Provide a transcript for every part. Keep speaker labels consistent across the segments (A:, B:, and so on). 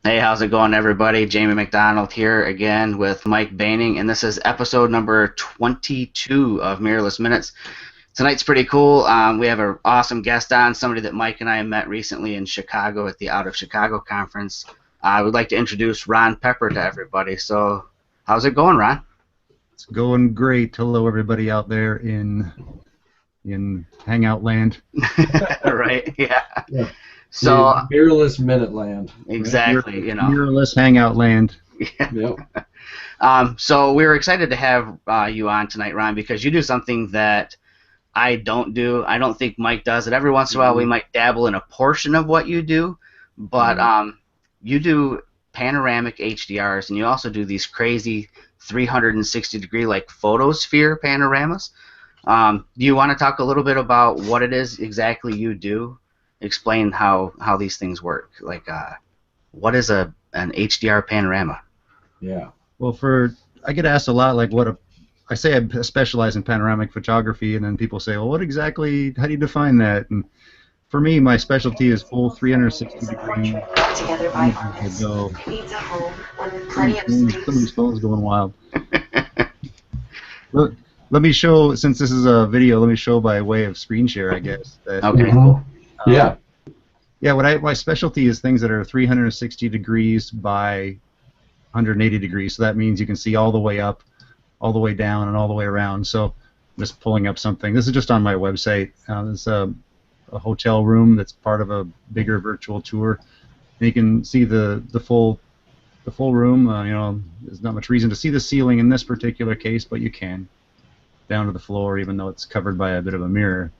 A: Hey, how's it going, everybody? Jamie McDonald here again with Mike Baining, and this is episode number 22 of Mirrorless Minutes. Tonight's pretty cool. We have an awesome guest on, somebody that Mike and I met recently in Chicago at the Out of Chicago conference. I would like to introduce Ron Pepper to everybody. So, how's it going, Ron?
B: It's going great. Hello, everybody out there in Hangout Land.
A: Right? Yeah.
C: Yeah.
A: So,
C: Mirrorless Minute Land.
A: exactly,
B: Mirrorless Hangout Land.
A: Yeah.
C: Yep.
A: So we were excited to have you on tonight, Ron, because you do something that I don't do. I don't think Mike does it. Every once in a while, we might dabble in a portion of what you do, but you do panoramic HDRs, and you also do these crazy 360-degree like photosphere panoramas. Do you want to talk a little bit about what it is exactly you do? Explain how these things work. Like, what is an HDR panorama?
C: Yeah.
B: Well, I get asked a lot, like, I say I specialize in panoramic photography, and then people say, well, what exactly, how do you define that? And for me, my specialty is full 360 degree.
D: Together by artists. Needs a home, one with plenty of space.
B: Somebody's phone's going wild. Let me show, since this is a video, let me show by way of screen share, I guess.
A: Okay.
C: Yeah.
B: Yeah, my specialty is things that are 360 degrees by 180 degrees. So that means you can see all the way up, all the way down, and all the way around. So I'm just pulling up something. This is just on my website. It's a hotel room that's part of a bigger virtual tour. And you can see the full room. There's not much reason to see the ceiling in this particular case, but you can, down to the floor, even though it's covered by a bit of a mirror.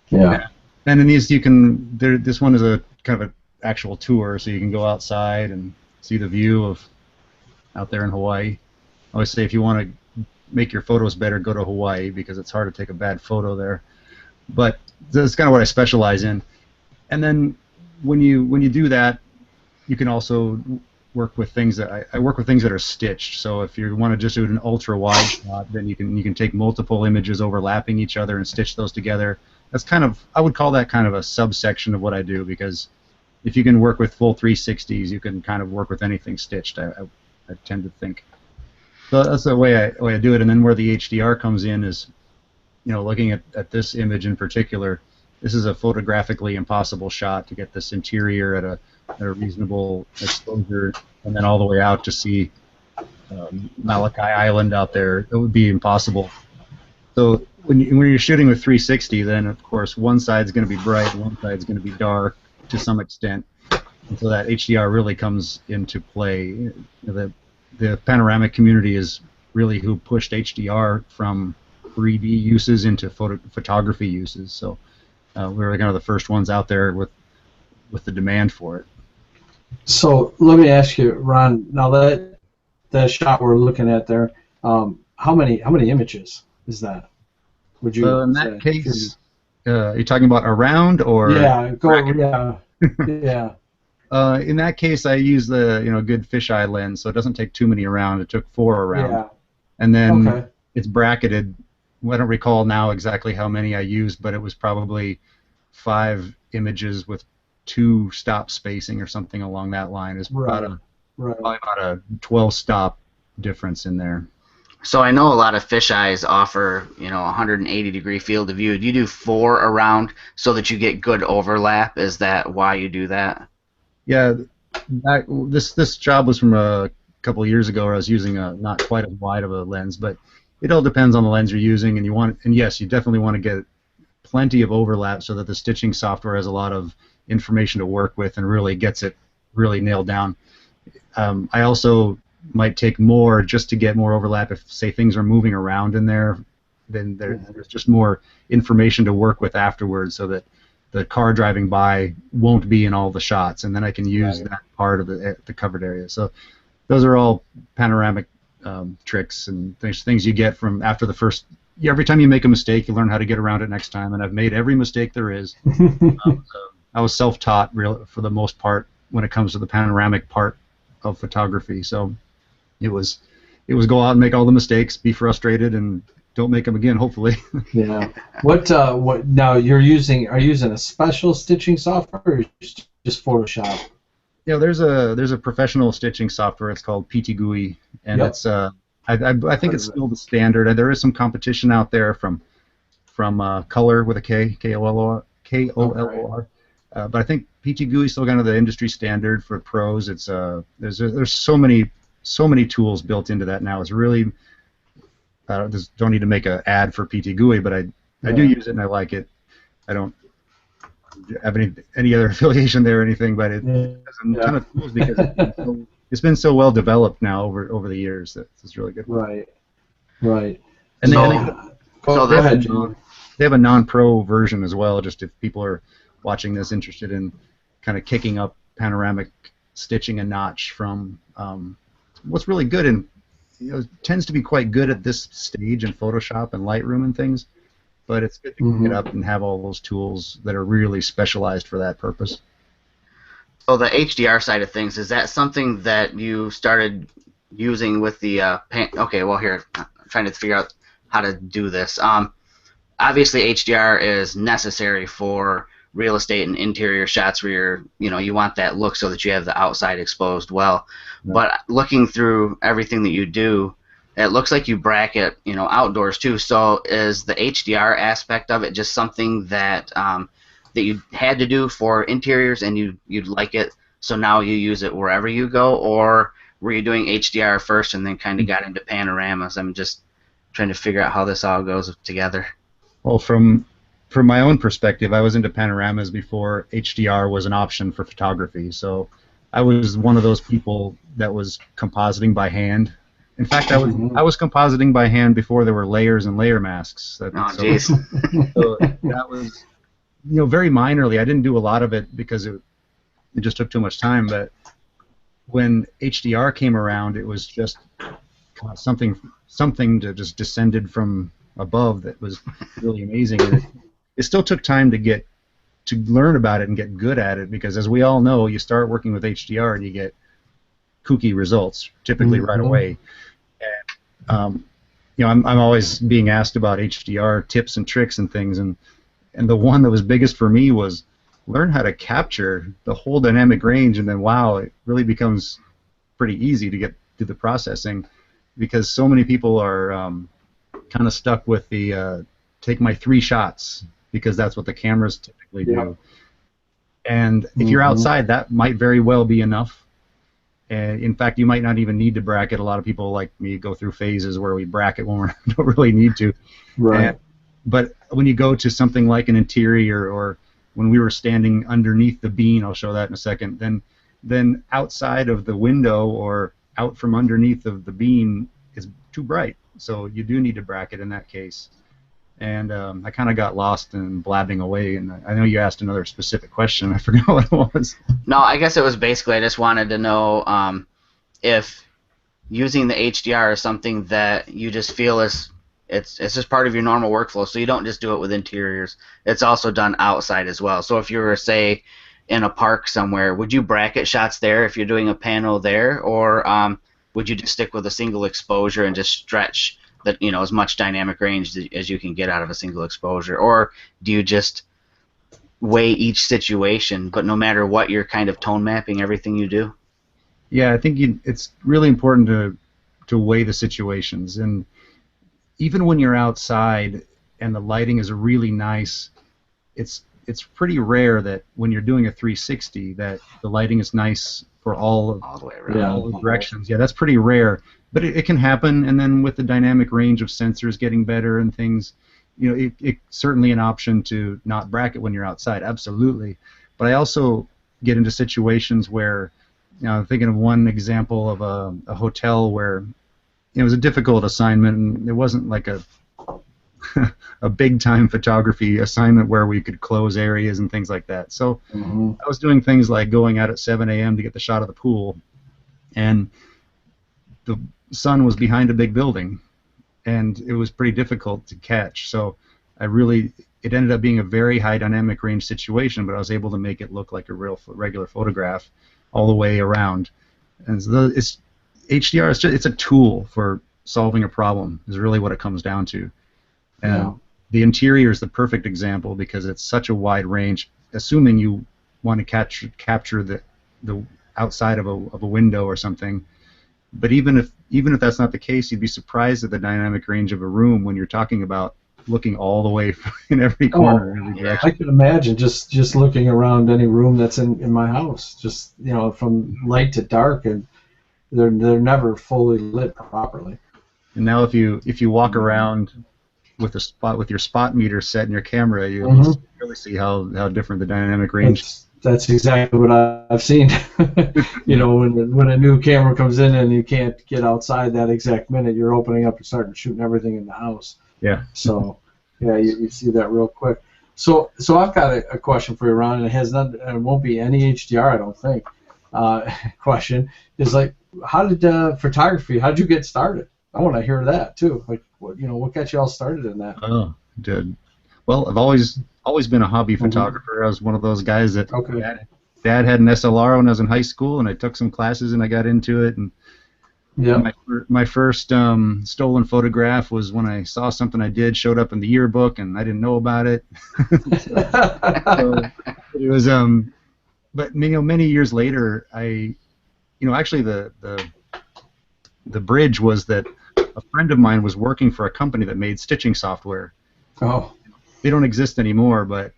C: Yeah.
B: And in these, this one is a kind of an actual tour, so you can go outside and see the view of out there in Hawaii. I always say if you want to make your photos better, go to Hawaii, because it's hard to take a bad photo there. But that's kind of what I specialize in. And then when you do that, you can also work with things that I work with things that are stitched. So if you want to just do an ultra wide shot, then you can take multiple images overlapping each other and stitch those together. That's I would call that kind of a subsection of what I do, because if you can work with full 360s, you can kind of work with anything stitched, I tend to think. So that's the way I do it. And then where the HDR comes in is, looking at this image in particular, this is a photographically impossible shot to get this interior at a reasonable exposure, and then all the way out to see Malachi Island out there. It would be impossible. So when you're shooting with 360, then of course one side's going to be bright, one side's going to be dark to some extent, and so that HDR really comes into play. The panoramic community is really who pushed HDR from 3D uses into photography uses. So we were kind of the first ones out there with the demand for it.
C: So let me ask you, Ron. Now that shot we're looking at there, how many images is that? Would you?
B: In that case, you're talking about around or?
C: Yeah. Yeah.
B: In that case, I use the good fisheye lens, so it doesn't take too many around. It took 4 around,
C: Yeah.
B: and then
C: Okay.
B: it's bracketed. I don't recall now exactly how many I used, but it was probably 5 images with 2 stop spacing or something along that line. It's
C: Right.
B: probably about a 12 stop difference in there.
A: So I know a lot of fisheyes offer, 180-degree field of view. Do you do 4 around so that you get good overlap? Is that why you do that?
B: Yeah, this job was from a couple of years ago, where I was using a not quite as wide of a lens, but it all depends on the lens you're using, and yes, you definitely want to get plenty of overlap so that the stitching software has a lot of information to work with and really gets it really nailed down. I also might take more just to get more overlap if, say, things are moving around in there. Then there's just more information to work with afterwards, so that the car driving by won't be in all the shots, and then I can use that part of the covered area. So those are all panoramic tricks and things you get from after the first. Every time you make a mistake, you learn how to get around it next time, and I've made every mistake there is. I was self-taught for the most part when it comes to the panoramic part of photography. So it was go out and make all the mistakes, be frustrated, and don't make them again, hopefully.
C: Yeah. What now? Are you using a special stitching software, or just Photoshop?
B: Yeah, there's a professional stitching software. It's called PTGUI, and
C: Yep.
B: it's I think
C: Heard
B: it's
C: of it.
B: still the standard. And there is some competition out there from Color with a K,
C: Okay.
B: KOLOR. But I think PTGUI is still kind of the industry standard for pros. It's there's so many tools built into that now. It's really just don't need to make an ad for PTGUI, but I do
C: Yeah.
B: use it and I like it. I don't have any other affiliation there or anything, but it has a ton
C: Yeah.
B: of tools because it's been so well developed now over the years that it's really good.
C: Right. Right.
B: And
A: So,
C: Go
A: that
C: ahead, John.
B: they have a non-pro version as well, just if people are watching this interested in kind of kicking up panoramic stitching a notch from what's really good and tends to be quite good at this stage in Photoshop and Lightroom and things, but it's good to get up and have all those tools that are really specialized for that purpose.
A: so the HDR side of things, is that something that you started using with the okay, well here, I'm trying to figure out how to do this. Obviously HDR is necessary for real estate and interior shots where you want that look so that you have the outside exposed well. But looking through everything that you do, it looks like you bracket, outdoors too. So is the HDR aspect of it just something that that you had to do for interiors and you'd like it, so now you use it wherever you go, or were you doing HDR first and then kind of got into panoramas? I'm just trying to figure out how this all goes together.
B: Well, from my own perspective, I was into panoramas before HDR was an option for photography. So I was one of those people that was compositing by hand. In fact, I was compositing by hand before there were layers and layer masks.
A: Oh, jeez.
B: So that was very minorly. I didn't do a lot of it because it just took too much time. But when HDR came around, it was just something that just descended from above that was really amazing. And it still took time to learn about it and get good at it, because as we all know, you start working with HDR and you get kooky results typically right away. And I'm always being asked about HDR tips and tricks and things, and the one that was biggest for me was learn how to capture the whole dynamic range, and then wow, it really becomes pretty easy to get through the processing, because so many people are kind of stuck with the take my 3 shots, because that's what the cameras typically do. And if you're outside, that might very well be enough. And in fact, you might not even need to bracket. A lot of people like me go through phases where we bracket when we don't really need to.
C: Right.
B: But when you go to something like an interior, or when we were standing underneath the beam, I'll show that in a second, then outside of the window or out from underneath of the beam is too bright. So you do need to bracket in that case. And I kind of got lost in blabbing away, and I know you asked another specific question. I forgot what it was.
A: No, I guess it was basically I just wanted to know if using the HDR is something that you just feel is it's just part of your normal workflow, so you don't just do it with interiors. It's also done outside as well. So if you were, say, in a park somewhere, would you bracket shots there if you're doing a panel there, or would you just stick with a single exposure and just stretch that as much dynamic range as you can get out of a single exposure, or do you just weigh each situation, but no matter what, you're kind of tone mapping everything you do?
B: Yeah, I think it's really important to weigh the situations, and even when you're outside and the lighting is really nice, it's pretty rare that when you're doing a 360 that the lighting is nice for all
A: the way around.
B: all the directions. Yeah, that's pretty rare, but it can happen. And then with the dynamic range of sensors getting better and things, it's certainly an option to not bracket when you're outside, absolutely. But I also get into situations where, I'm thinking of one example of a hotel where it was a difficult assignment, and it wasn't like a a big time photography assignment where we could close areas and things like that. So I was doing things like going out at 7 a.m. to get the shot of the pool, and the sun was behind a big building, and it was pretty difficult to catch. So it ended up being a very high dynamic range situation, but I was able to make it look like a regular photograph all the way around. And so it's HDR. It's a tool for solving a problem, is really what it comes down to. And the interior is the perfect example because it's such a wide range. Assuming you want to capture the outside of a window or something. But even if that's not the case, you'd be surprised at the dynamic range of a room when you're talking about looking all the way in every corner, in every
C: I
B: direction.
C: can imagine just looking around any room that's in my house, just from light to dark, and they're never fully lit properly.
B: And now if you walk around with your spot meter set in your camera, you'll
C: Mhm.
B: really see how different the dynamic range.
C: That's exactly what I've seen. When a new camera comes in and you can't get outside that exact minute, you're opening up and starting shooting everything in the house.
B: Yeah.
C: So, yeah, you see that real quick. So I've got a question for you, Ron, and it won't be any HDR, I don't think. Question is like, how did photography? How did you get started? I want to hear that too. Like, what got you all started in that?
B: Oh, did well. I've always been a hobby photographer. I was one of those guys that Dad had an SLR when I was in high school, and I took some classes and I got into it. And my first stolen photograph was when I saw something I did showed up in the yearbook, and I didn't know about it. So it was but many years later, actually the bridge was that a friend of mine was working for a company that made stitching software.
C: Oh.
B: They don't exist anymore, but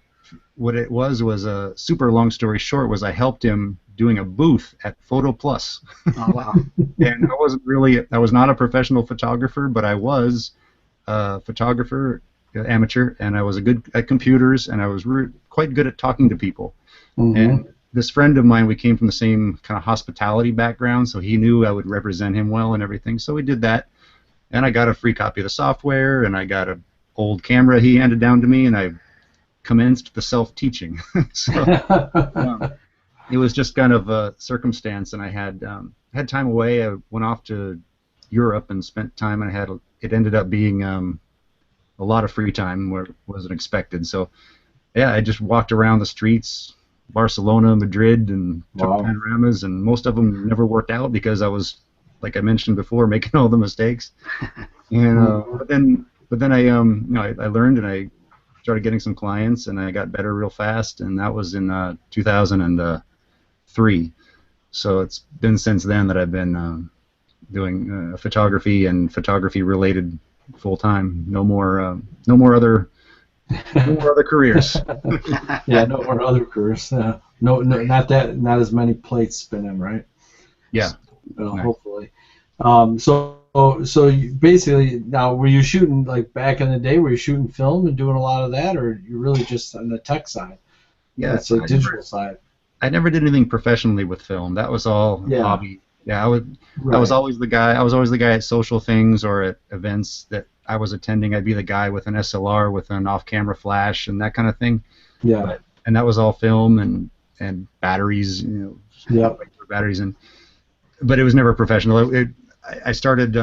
B: what it was a super long story short was I helped him doing a booth at Photo Plus.
A: Oh, wow.
B: And I was not a professional photographer, but I was a photographer, amateur, and I was good at computers, and I was quite good at talking to people.
C: Mm-hmm.
B: And this friend of mine, we came from the same kind of hospitality background, so he knew I would represent him well and everything, so we did that. And I got a free copy of the software, and I got an old camera he handed down to me, and I commenced the self-teaching. So it was just kind of a circumstance, and I had time away. I went off to Europe and spent time, and it ended up being a lot of free time where it wasn't expected. So yeah, I just walked around the streets, Barcelona, Madrid, and took panoramas, and most of them never worked out because I was, like I mentioned before, making all the mistakes. And but then I I learned, and I started getting some clients, and I got better real fast, and that was in 2003. So it's been since then that I've been doing photography and photography related full time. No more other careers.
C: Yeah, no more other careers. No, not as many plates spinning, right?
B: Yeah.
C: Hopefully. So you basically, now, were you shooting, like back in the day, were you shooting film and doing a lot of that, or you really just on the tech side?
B: Yeah,
C: that's the digital side.
B: I never did anything professionally with film. That was all hobby. Yeah, I was always the guy. I was always the guy at social things or at events that I was attending. I'd be the guy with an SLR with an off-camera flash and that kind of thing.
C: Yeah.
B: And that was all film and batteries. Batteries but it was never professional. I started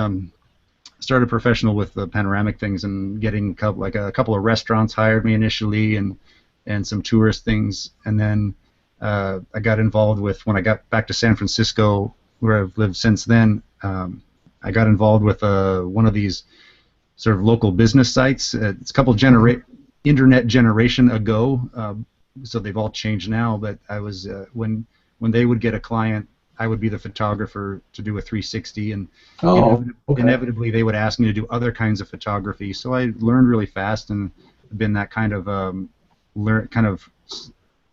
B: professional with the panoramic things and getting a couple of restaurants hired me initially and some tourist things, and then I got involved with, when I got back to San Francisco, where I've lived since then. I got involved with one of these sort of local business sites. It's a couple internet generation ago, so they've all changed now. But I was when they would get a client, I would be the photographer to do a 360, and inevitably they would ask me to do other kinds of photography. So I learned really fast and been that kind of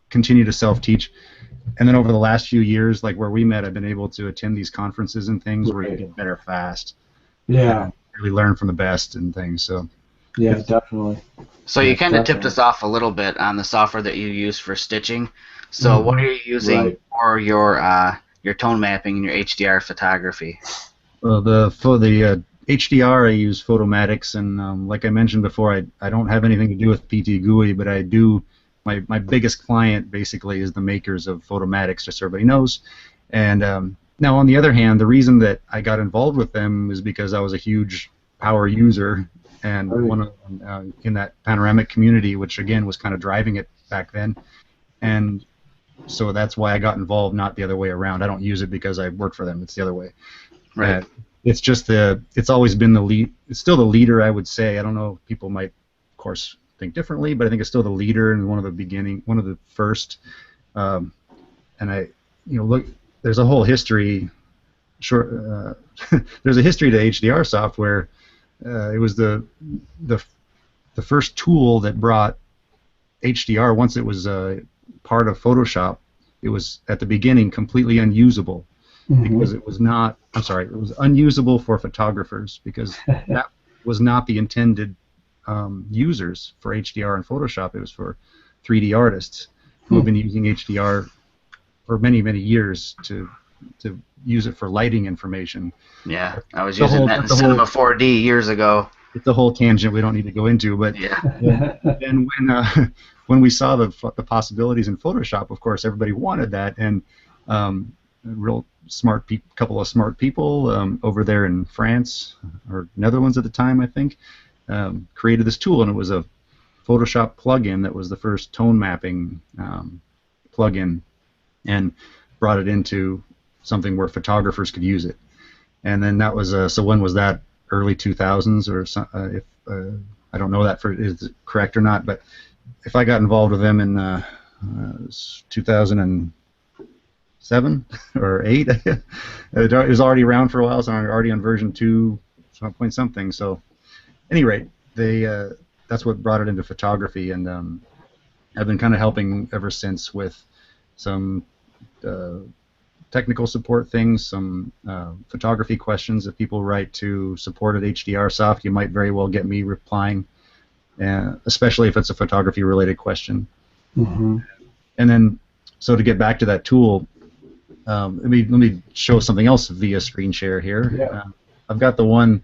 B: continue to self-teach. And then over the last few years, like where we met, I've been able to attend these conferences and things where you get better fast.
C: Yeah.
B: And really learn from the best and things. So.
C: Yeah, definitely.
A: So you kind of tipped us off a little bit on the software that you use for stitching. So what are you using for your tone mapping and your HDR photography?
B: Well, for the HDR, I use Photomatics, and like I mentioned before, I don't have anything to do with PT GUI, but I do. My biggest client basically is the makers of Photomatics, just so everybody knows. And now, on the other hand, the reason that I got involved with them is because I was a huge power user, and one of in that panoramic community, which again was kind of driving it back then, and so that's why I got involved, not the other way around. I don't use it because I work for them. It's the other way.
A: Right.
B: It's just it's always been the lead. It's still the leader, I would say. I don't know. People might, of course, think differently, but I think it's still the leader and one of the first. And I, look, there's a whole history. There's a history to HDR software. It was the first tool that brought HDR. Once it was part of Photoshop, it was at the beginning completely unusable because it was not. I'm sorry, it was unusable for photographers because that was not the intended users for HDR and Photoshop. It was for 3D artists who have been using HDR for many, many years to use it for lighting information.
A: Yeah, I was using that in Cinema 4D years ago.
B: It's a whole tangent we don't need to go into, but and when we saw the possibilities in Photoshop, of course, everybody wanted that, and real smart couple of smart people over there in France or Netherlands at the time, I think, created this tool, and it was a Photoshop plugin that was the first tone mapping plugin, and brought it into something where photographers could use it. And then that was so when was that? Early 2000s, or if I don't know that is correct or not, but if I got involved with them in 2007 or 8, it was already around for a while, so I'm already on version 2 point something. So, at any rate, that's what brought it into photography, and I've been kind of helping ever since with some technical support things, some photography questions that people write to support at HDR Soft. You might very well get me replying, especially if it's a photography related question. And then, so to get back to that tool, let me show something else via screen share here. I've got the one.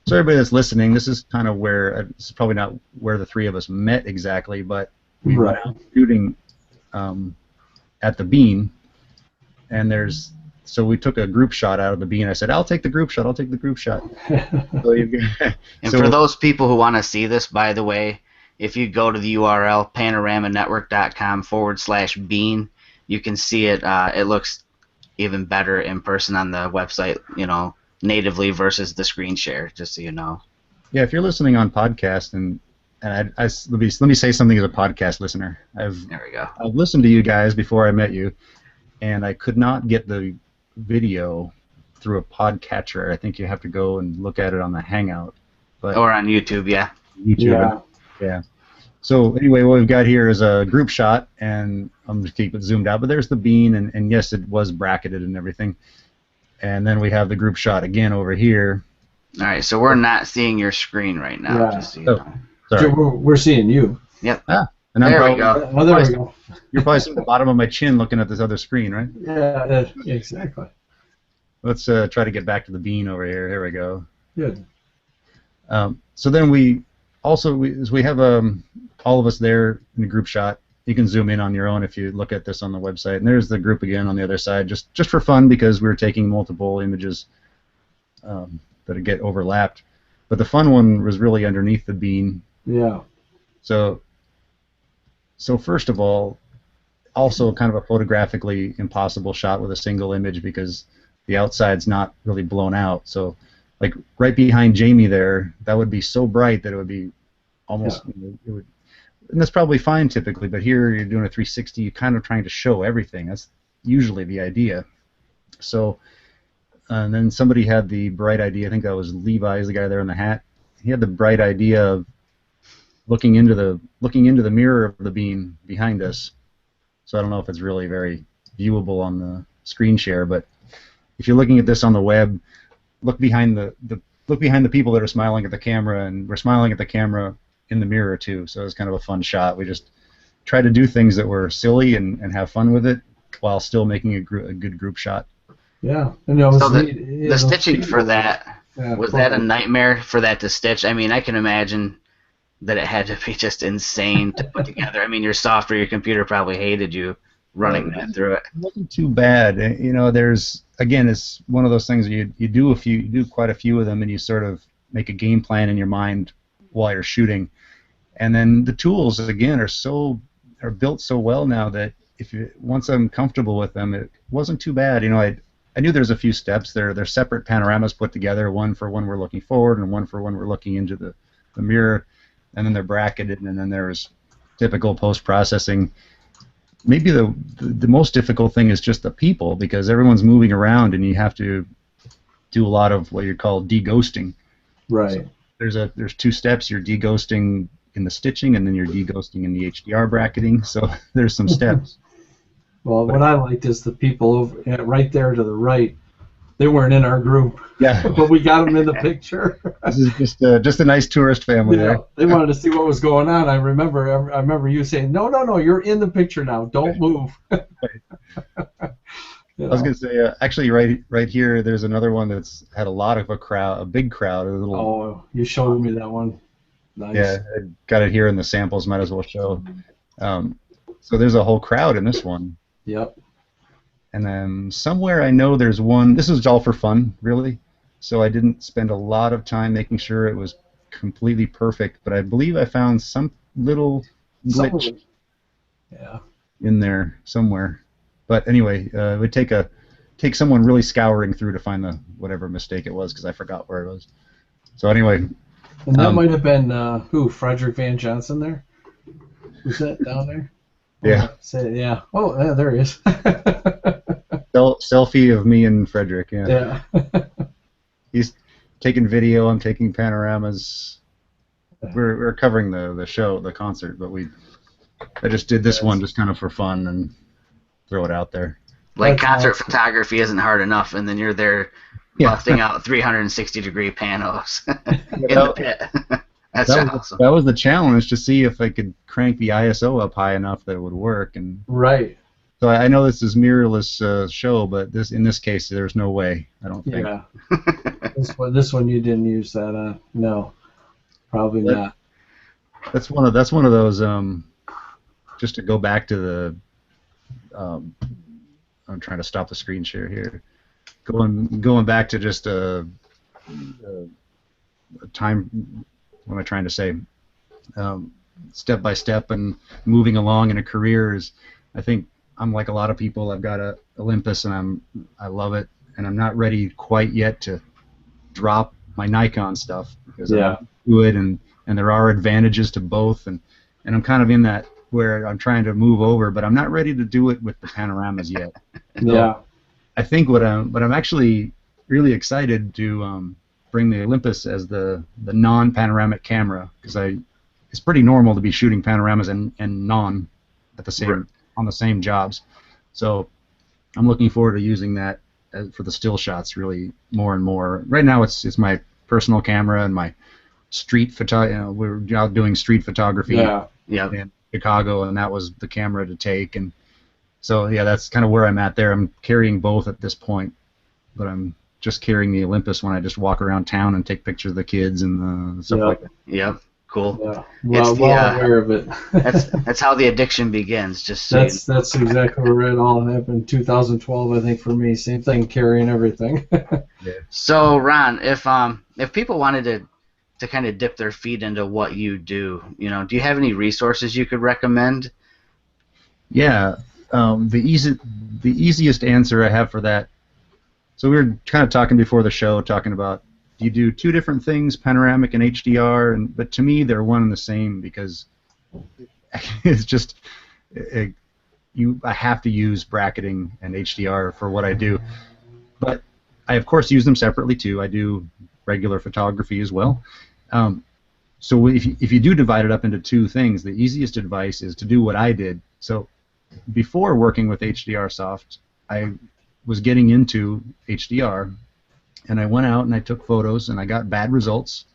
B: So everybody that's listening, this is kind of where this is probably not where the three of us met exactly, but we were out shooting at the Bean. And so we took a group shot out of the Bean. I said, I'll take the group shot. I'll take the group shot.
A: And for those people who want to see this, by the way, if you go to the URL panoramanetwork.com/bean, you can see it. It looks even better in person on the website, natively versus the screen share, just so you know.
B: Yeah, if you're listening on podcast, and let me say something as a podcast listener.
A: There we go.
B: I've listened to you guys before I met you, and I could not get the video through a podcatcher. I think you have to go and look at it on the Hangout.
A: Or on YouTube, yeah.
B: Yeah. So anyway, what we've got here is a group shot, and I'm going to keep it zoomed out, but there's the Bean, and yes, it was bracketed and everything. And then we have the group shot again over here.
A: All right, so we're not seeing your screen right now. Just so you know.
B: Sorry.
C: We're seeing you.
A: Yep.
B: And
A: there we go.
C: Oh, there we go.
B: You're probably seeing the bottom of my chin looking at this other screen, right?
C: Yeah, exactly.
B: Let's try to get back to the Bean over here. Here we go.
C: Good.
B: So then we have all of us there in the group shot. You can zoom in on your own if you look at this on the website. And there's the group again on the other side, just for fun, because we were taking multiple images that get overlapped. But the fun one was really underneath the Bean.
C: Yeah.
B: So first of all, also kind of a photographically impossible shot with a single image because the outside's not really blown out. So, like right behind Jamie there, that would be so bright that it would be almost, it would, and that's probably fine typically, but here you're doing a 360, you're kind of trying to show everything. That's usually the idea. So, and then somebody had the bright idea, I think that was Levi's, the guy there in the hat. He had the bright idea of looking into the mirror of the Bean behind us. So I don't know if it's really very viewable on the screen share, but if you're looking at this on the web, look behind the people that are smiling at the camera, and we're smiling at the camera in the mirror too. So it was kind of a fun shot. We just tried to do things that were silly and have fun with it while still making a good group shot.
C: Yeah. And
A: so the stitching for that, was that a nightmare for that to stitch? I mean, I can imagine that it had to be just insane to put together. I mean, your software, your computer probably hated you running that through it.
B: It wasn't too bad. There's, again, it's one of those things you do quite a few of them, and you sort of make a game plan in your mind while you're shooting. And then the tools, again, are built so well now that once I'm comfortable with them, it wasn't too bad. I knew there's a few steps. They're separate panoramas put together, one for when we're looking forward and one for when we're looking into the mirror, and then they're bracketed, and then there's typical post-processing. maybe the most difficult thing is just the people, because everyone's moving around and you have to do a lot of what you call de-ghosting.
C: Right.
B: So there's two steps. You're de-ghosting in the stitching, and then you're de-ghosting in the HDR bracketing. So there's some steps.
C: Well, what I liked is the people right there to the right. They weren't in our group,
B: Yeah.
C: but we got them in the picture.
B: This is just a nice tourist family
C: Yeah,
B: there.
C: they wanted to see what was going on. I remember you saying, no, you're in the picture now. Don't move.
B: I was going to say, actually, right here, there's another one that's had a lot of a big crowd.
C: Oh, you showed me that one. Nice.
B: Yeah, I got it here in the samples. Might as well show. So there's a whole crowd in this one.
C: Yep.
B: And then somewhere I know there's one. This was all for fun, really. So I didn't spend a lot of time making sure it was completely perfect. But I believe I found some little glitch in there somewhere. But anyway, it would take someone really scouring through to find the whatever mistake it was, because I forgot where it was. So anyway.
C: And that might have been Frederick Van Johnson there? Who's that down there?
B: Yeah.
C: Yeah. Oh, yeah, there he is.
B: Selfie of me and Frederick. Yeah.
C: Yeah.
B: He's taking video. I'm taking panoramas. We're covering the show, the concert, but I just did this one just kind of for fun and throw it out there.
A: Like concert photography isn't hard enough, and then you're there busting out 360-degree panos in the pit. That's awesome.
B: That was the challenge, to see if I could crank the ISO up high enough that it would work. And
C: right.
B: So I know this is mirrorless show, but in this case, there's no way. I don't think.
C: Yeah. this one you didn't use that. No, probably not.
B: That's one of those. Just to go back to the. I'm trying to stop the screen share here. Going back to just a time. What am I trying to say? Step by step and moving along in a career is, I think I'm like a lot of people. I've got a Olympus and I love it, and I'm not ready quite yet to drop my Nikon stuff, because I do it, and there are advantages to both, and I'm kind of in that where I'm trying to move over, but I'm not ready to do it with the panoramas yet. So I think what I'm actually really excited to bring the Olympus as the non-panoramic camera, because it's pretty normal to be shooting panoramas and non at the same on the same jobs. So I'm looking forward to using that for the still shots really more and more. Right now it's my personal camera and my street photo. We're out doing street photography in Chicago, and that was the camera to take. And so that's kind of where I'm at there. I'm carrying both at this point, but I'm just carrying the Olympus when I just walk around town and take pictures of the kids and stuff like that.
A: Yep. Cool.
C: Yeah. Well aware of it.
A: that's how the addiction begins. Just
C: that's exactly where it all happened. In 2012, I think, for me. Same thing, carrying everything.
A: So Ron, if people wanted to kind of dip their feet into what you do, do you have any resources you could recommend?
B: Yeah. The easiest answer I have for that. So we were kind of talking before the show, talking about, you do two different things, panoramic and HDR, but to me they're one and the same, because it's just I have to use bracketing and HDR for what I do. But I of course use them separately too. I do regular photography as well. So if you do divide it up into two things, the easiest advice is to do what I did. So before working with HDR Soft, I was getting into HDR, and I went out and I took photos, and I got bad results.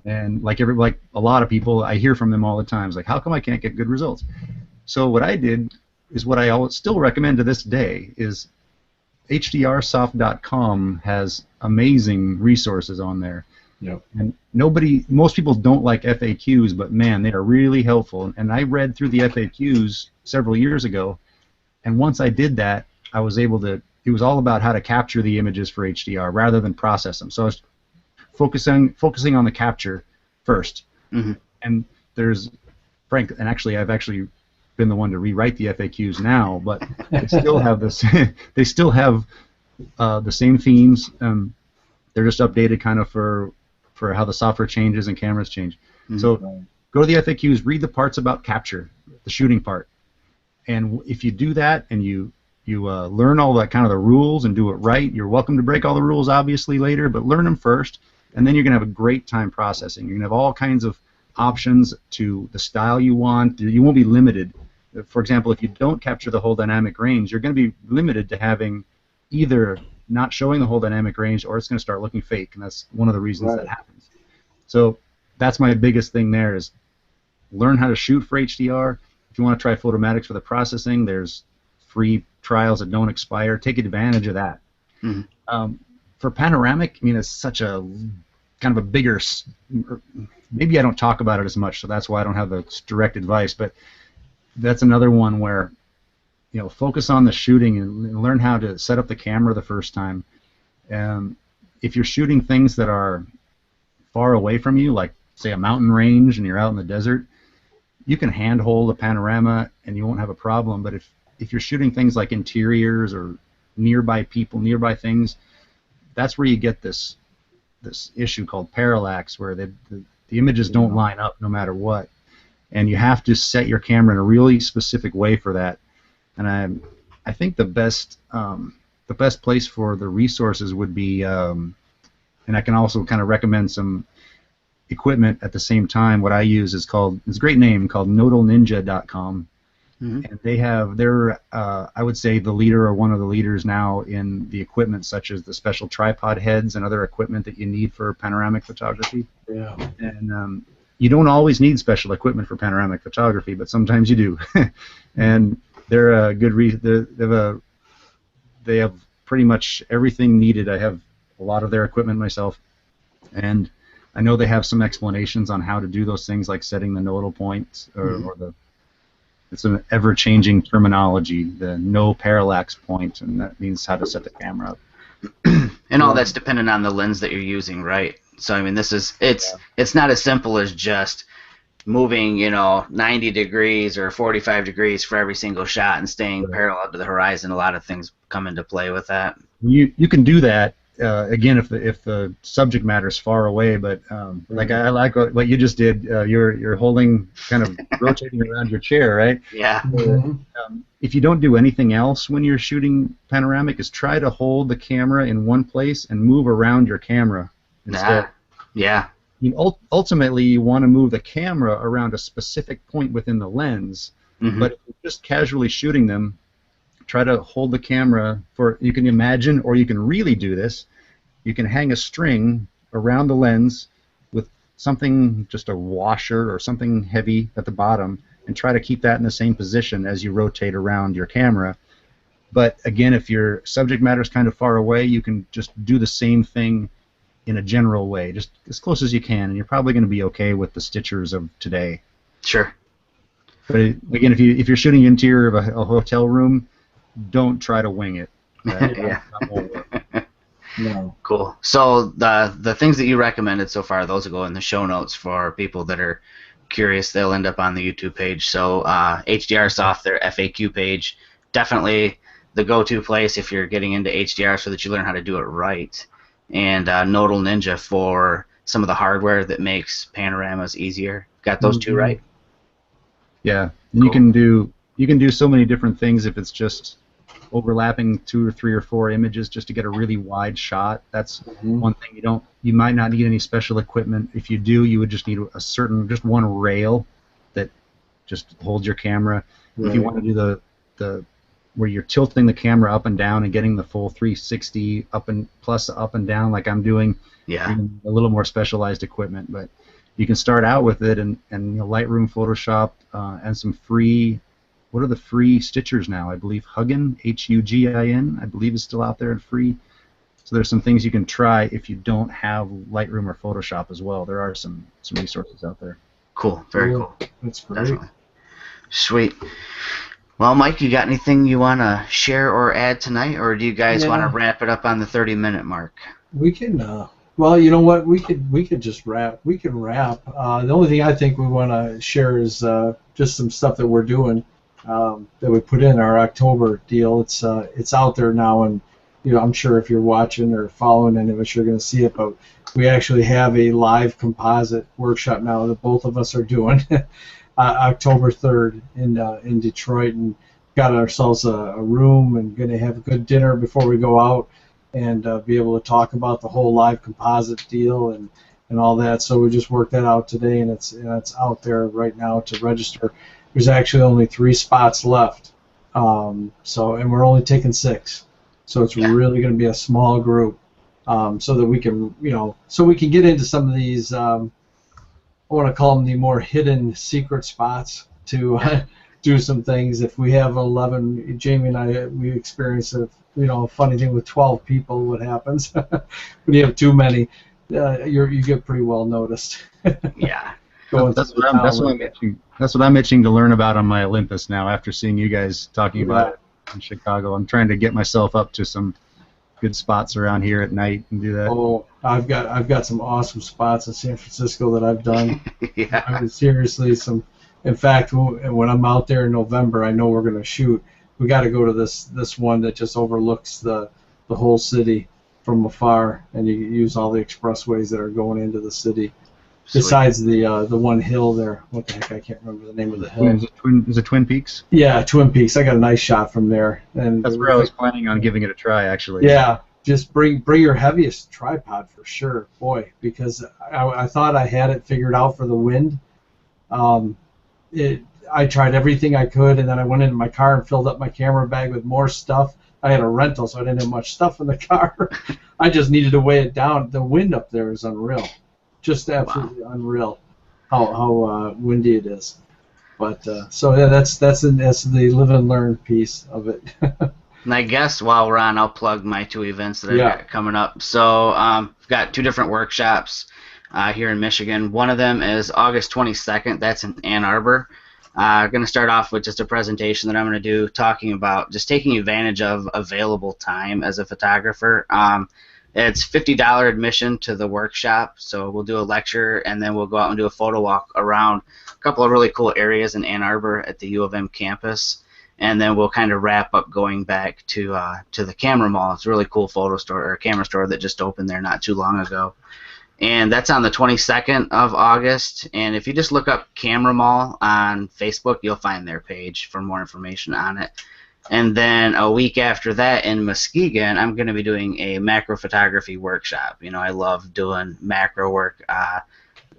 B: And like a lot of people, I hear from them all the time. It's like, how come I can't get good results? So what I did is what I still recommend to this day is HDRsoft.com has amazing resources on there.
C: Yep.
B: And most people don't like FAQs, but man, they are really helpful. And I read through the FAQs several years ago, and once I did that, I was able to. It was all about how to capture the images for HDR rather than process them. So I was focusing on the capture first.
A: Mm-hmm.
B: And actually I've actually been the one to rewrite the FAQs now, but they still have this. They still have the same themes. They're just updated kind of for how the software changes and cameras change. Mm-hmm. So go to the FAQs, read the parts about capture, the shooting part, And if you do that and you learn all that kind of the rules and do it right, you're welcome to break all the rules obviously later, but learn them first, and then you're going to have a great time processing. You're going to have all kinds of options to the style you want. You won't be limited. For example, if you don't capture the whole dynamic range, you're going to be limited to having either not showing the whole dynamic range, or it's going to start looking fake, and that's one of the reasons that happens. So that's my biggest thing there, is learn how to shoot for HDR. If you want to try Photomatics for the processing, there's free trials that don't expire. Take advantage of that. For panoramic, I mean, it's such a kind of a bigger, maybe I don't talk about it as much, so that's why I don't have the direct advice, but that's another one where, you know, focus on the shooting and learn how to set up the camera the first time. If you're shooting things that are far away from you, like say a mountain range and you're out in the desert, you can handhold a panorama and you won't have a problem. But if you're shooting things like interiors or nearby people, nearby things, that's where you get this issue called parallax, where the images don't line up no matter what, and you have to set your camera in a really specific way for that. And I think the best place for the resources would be, and I can also kind of recommend some equipment at the same time. What I use is it's a great name called nodalninja.com. And they're I would say the leader, or one of the leaders now, in the equipment such as the special tripod heads and other equipment that you need for panoramic photography. Yeah. And you don't always need special equipment for panoramic photography, but sometimes you do. And they're a good they have pretty much everything needed. I have a lot of their equipment myself, and I know they have some explanations on how to do those things, like setting the nodal points, or it's an ever-changing terminology, the no parallax point, and that means how to set the camera up.
A: And all that's dependent on the lens that you're using, right? So I mean, it's not as simple as just moving, 90 degrees or 45 degrees for every single shot and staying parallel to the horizon. A lot of things come into play with that.
B: You can do that. Again, if the subject matter is far away, but like I like what you just did. You're holding, kind of rotating around your chair, right?
A: Yeah.
B: If you don't do anything else when you're shooting panoramic, is try to hold the camera in one place and move around your camera instead.
A: Yeah.
B: Ultimately, you want to move the camera around a specific point within the lens, but if you're just casually shooting them, try to hold the camera for, you can imagine, or you can really do this, you can hang a string around the lens with something, just a washer or something heavy at the bottom, and try to keep that in the same position as you rotate around your camera. But again, if your subject matter is kind of far away, you can just do the same thing in a general way, just as close as you can, and you're probably going to be okay with the Stitchers of today.
A: Sure.
B: But again, if you're shooting interior of a hotel room, don't try to wing it.
A: Yeah.
B: That won't work.
C: No.
A: Cool. So the things that you recommended so far, those will go in the show notes for people that are curious. They'll end up on the YouTube page. So HDR Soft, their FAQ page, definitely the go-to place if you're getting into HDR, so that you learn how to do it right. And Nodal Ninja for some of the hardware that makes panoramas easier. Got those two right?
B: Yeah.
A: Cool.
B: You can do so many different things if it's just overlapping 2 or 3 or 4 images just to get a really wide shot. That's one thing you might not need any special equipment. If you do, you would just need just one rail that just holds your camera. Right. If you want to do the where you're tilting the camera up and down and getting the full 360 up and down like I'm doing, a little more specialized equipment. But you can start out with it and Lightroom, Photoshop, and some free. What are the free Stitchers now? I believe Huggin, Hugin, I believe is still out there and free. So there's some things you can try if you don't have Lightroom or Photoshop as well. There are some resources out there.
A: Cool. Very cool.
C: That's great.
A: Definitely. Sweet. Well, Mike, you got anything you want to share or add tonight, or do you guys want to wrap it up on the 30-minute mark?
C: We can. Well, you know what? We could just wrap. We can wrap. The only thing I think we want to share is just some stuff that we're doing. That we put in our October deal. It's out there now, and I'm sure if you're watching or following any of us, you're going to see it. But we actually have a live composite workshop now that both of us are doing, October 3rd in Detroit, and got ourselves a room and going to have a good dinner before we go out and be able to talk about the whole live composite deal and all that. So we just worked that out today, and it's out there right now to register. There's actually only 3 spots left, and we're only taking 6, so it's
A: Yeah.
C: really going to be a small group, so that we can get into some of these. I want to call them the more hidden secret spots to do some things. If we have 11, Jamie and I, we experience a funny thing with 12 people. What happens when you have too many? You get pretty well noticed.
A: Yeah.
B: That's what I'm itching to learn about on my Olympus now. After seeing you guys talking about it in Chicago, I'm trying to get myself up to some good spots around here at night and do that.
C: Oh, I've got some awesome spots in San Francisco that I've done.
A: Yeah.
C: I mean, seriously, some. In fact, when I'm out there in November, I know we're going to shoot. We got to go to this one that just overlooks the whole city from afar, and you use all the expressways that are going into the city.
A: Sweet.
C: Besides the one hill there, what the heck? I can't remember the name of the hill.
B: Is it Twin Peaks?
C: Yeah, Twin Peaks. I got a nice shot from there, and
B: That's where I was planning on giving it a try, actually.
C: yeah, just bring your heaviest tripod for sure, boy, because I thought I had it figured out for the wind. I tried everything I could, and then I went into my car and filled up my camera bag with more stuff. I had a rental, so I didn't have much stuff in the car. I just needed to weigh it down. The wind up there is unreal, just absolutely unreal. How windy it is. But so yeah, that's the live and learn piece of it.
A: And I guess while we're on, I'll plug my 2 events that I've got coming up. So I've got 2 different workshops here in Michigan. One of them is August 22nd. That's in Ann Arbor. I'm going to start off with just a presentation that I'm going to do talking about just taking advantage of available time as a photographer. It's $50 admission to the workshop, so we'll do a lecture and then we'll go out and do a photo walk around a couple of really cool areas in Ann Arbor at the U of M campus, and then we'll kind of wrap up going back to the Camera Mall. It's a really cool photo store or camera store that just opened there not too long ago. And that's on the 22nd of August. And if you just look up Camera Mall on Facebook, you'll find their page for more information on it. And then a week after that in Muskegon, I'm going to be doing a macro photography workshop. You know, I love doing macro work,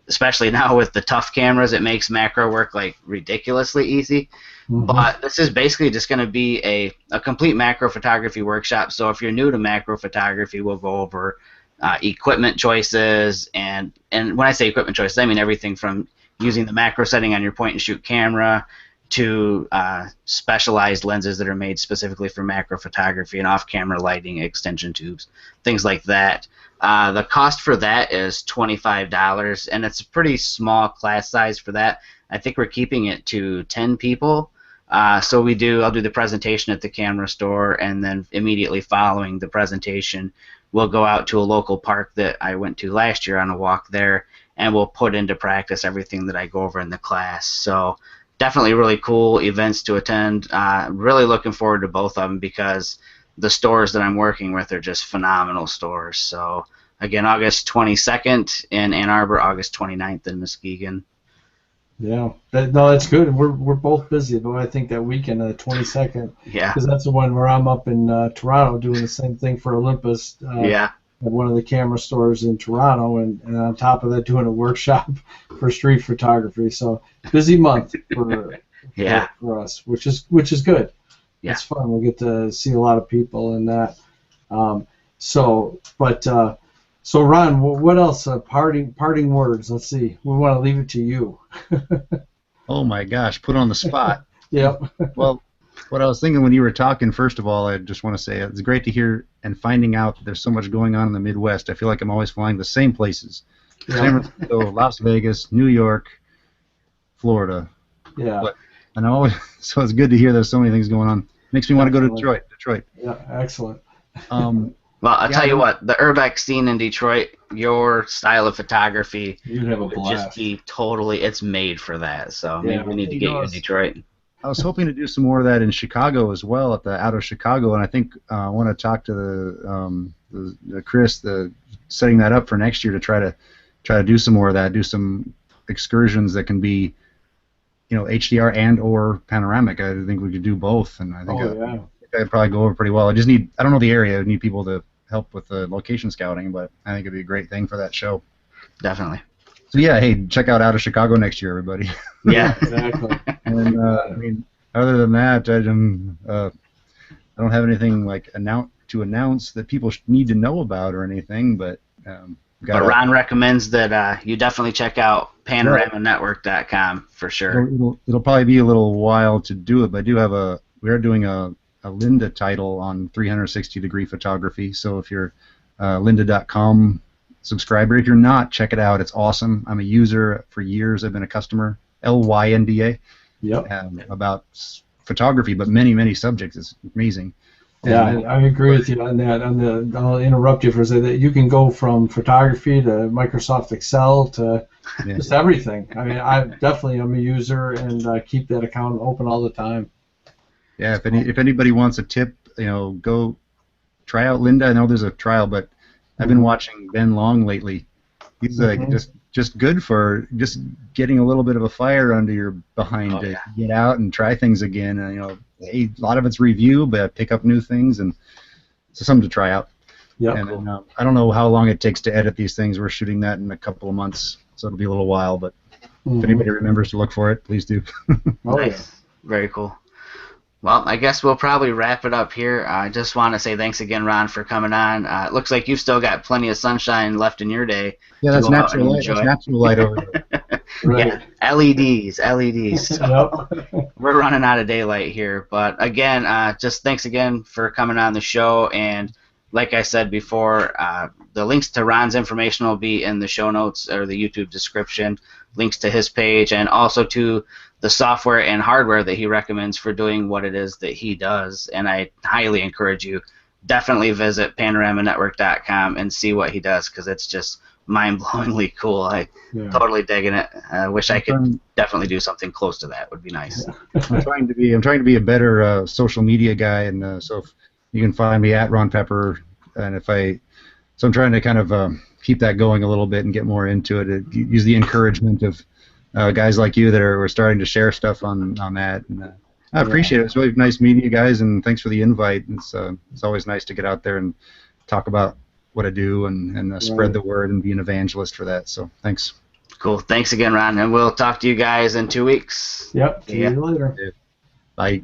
A: especially now with the tough cameras. It makes macro work like ridiculously easy. Mm-hmm. But this is basically just going to be a complete macro photography workshop. So if you're new to macro photography, we'll go over equipment choices, and when I say equipment choices, I mean everything from using the macro setting on your point and shoot camera to specialized lenses that are made specifically for macro photography and off-camera lighting, extension tubes, things like that. The cost for that is $25, and it's a pretty small class size for that. I think we're keeping it to 10 people. So I'll do the presentation at the camera store, and then immediately following the presentation, we'll go out to a local park that I went to last year on a walk there, and we'll put into practice everything that I go over in the class. So definitely really cool events to attend. Really looking forward to both of them because the stores that I'm working with are just phenomenal stores. So again, August 22nd in Ann Arbor, August 29th in Muskegon.
C: Yeah, that's good. We're both busy, but I think that weekend, the 22nd,
A: Yeah,
C: because that's the one where I'm up in Toronto doing the same thing for Olympus.
A: Yeah.
C: At one of the camera stores in Toronto, and on top of that, doing a workshop for street photography. So busy month for us, which is good.
A: Yeah.
C: It's fun. We'll get to see a lot of people and that. So Ron, what else? Parting words. Let's see. We want to leave it to you.
B: Oh my gosh, put on the spot.
C: Yep.
B: Well, what I was thinking when you were talking, first of all, I just want to say it's great to hear and finding out that there's so much going on in the Midwest. I feel like I'm always flying the same places.
C: Yeah.
B: San Francisco, Las Vegas, New York, Florida.
C: Yeah.
B: So it's good to hear there's so many things going on. Makes me want to go to Detroit.
C: Yeah, excellent.
A: Well, I'll tell you what, the urbex scene in Detroit, your style of photography
C: You'd have a
A: would
C: blast.
A: just be totally, it's made for that. So maybe we need to get you in Detroit.
B: I was hoping to do some more of that in Chicago as well, out of Chicago, and I think I want to talk to the Chris, setting that up for next year to try to do some more of that, do some excursions that can be HDR and or panoramic. I think we could do both, and I think
C: yeah.
B: I'd probably go over pretty well. I don't know the area. I need people to help with the location scouting, but I think it'd be a great thing for that show.
A: Definitely.
B: So yeah, hey, check out Out of Chicago next year, everybody.
A: Yeah.
C: Exactly.
B: And other than that, I don't have anything like to announce that people need to know about or anything, but
A: but Ron recommends that you definitely check out panoramanetwork.com for sure.
B: It'll probably be a little while to do it, but we are doing a Lynda title on 360-degree photography. So if you're lynda.com subscriber, if you're not, check it out. It's awesome. I'm a user for years. I've been a customer. LYNDA.
C: Yep.
B: About photography, but many subjects. It's amazing.
C: Yeah, I agree with you on that. I'll interrupt you for a second. You can go from photography to Microsoft Excel to just everything. I mean, I'm a user and keep that account open all the time.
B: Yeah, if anybody wants a tip, go try out Lynda. I know there's a trial, but I've been watching Ben Long lately. He's just good for just getting a little bit of a fire under your behind to get out and try things again. And, a lot of it's review, but pick up new things, and so something to try out.
C: Yeah.
B: And I don't know how long it takes to edit these things. We're shooting that in a couple of months, so it'll be a little while. But if anybody remembers to look for it, please do.
A: Nice. Very cool. Well, I guess we'll probably wrap it up here. I just want to say thanks again, Ron, for coming on. It looks like you've still got plenty of sunshine left in your day.
B: Yeah, that's natural light. That's natural light over there.
A: Right. Yeah, LEDs. So we're running out of daylight here. But again, just thanks again for coming on the show. And like I said before, the links to Ron's information will be in the show notes or the YouTube description, links to his page, and also to the software and hardware that he recommends for doing what it is that he does. And I highly encourage you, definitely visit panoramanetwork.com and see what he does, because it's just mind-blowingly cool. Totally digging it. I wish I could definitely do something close to that. Would be nice.
B: I'm trying to be a better social media guy, and so if you can find me at Ron Pepper, and so I'm trying to kind of keep that going a little bit and get more into it. Use the encouragement of guys like you that are starting to share stuff on that, and I appreciate it. It's really nice meeting you guys, and thanks for the invite. It's always nice to get out there and talk about what I do and spread the word and be an evangelist for that. So thanks.
A: Cool. Thanks again, Ron, and we'll talk to you guys in 2 weeks.
C: Yep. See you later.
B: Bye.